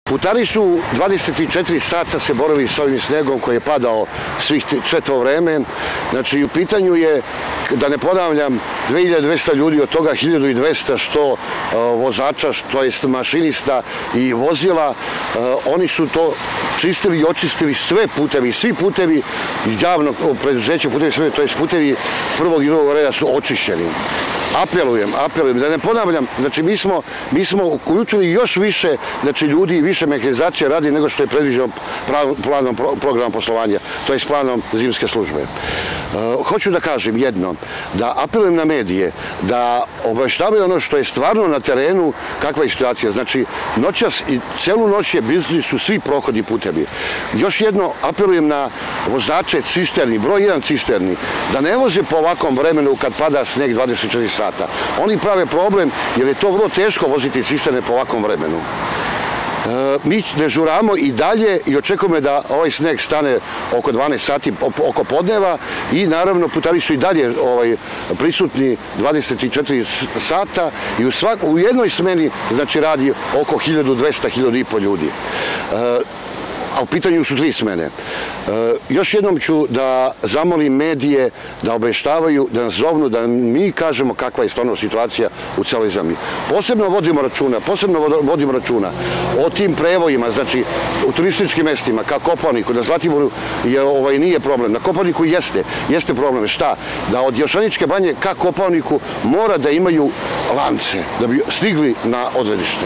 Putari su 24 sata se borili s ovim snegom koji je padao sve to vreme. Znači, u pitanju je, da ne ponavljam, 2200 ljudi, od toga 1200 što vozača, što je mašinista i vozila. Oni su to čistili i očistili sve putevi, svi putevi javnog preduzeća, putevi sve, to je putevi prvog i drugog reda su očišćeni. Apelujem, da ne ponavljam, znači mi smo uključili još više ljudi i više mehanizacije radi nego što je predviđeno planom programa poslovanja, to je s planom zimske službe. Hoću da kažem jedno, da apelujem na medije, da obaveštavaju ono što je stvarno na terenu, kakva je situacija. Znači, noćas i celu noć je blizu su svi prohodni putevi. Još jedno, apelujem na vozače cisterni, broj 1 cisterni, da ne voze po ovakvom vremenu kad pada sneg 24 sata. Oni prave problem jer je to vrlo teško voziti cisterne po ovakvom vremenu. Mi dežuramo i dalje i očekujemo da ovaj sneg stane oko 12 sati, oko podneva i naravno putari su i dalje prisutni 24 sata i u jednoj smeni znači radi oko 1200-1500 ljudi. A u pitanju su 3 smene. Još jednom ću da zamolim medije da obaveštavaju, da nas zovnu, da mi kažemo kakva je stvarno situacija u celoj zemlji. Posebno vodimo računa o tim prevojima, znači u turističkim mestima, kao Kopaoniku, na Zlatiboru nije problem, na Kopaoniku jeste problem. Šta? Da od Jošaničke banje ka Kopaoniku mora da imaju lance, da bi stigli na odredište.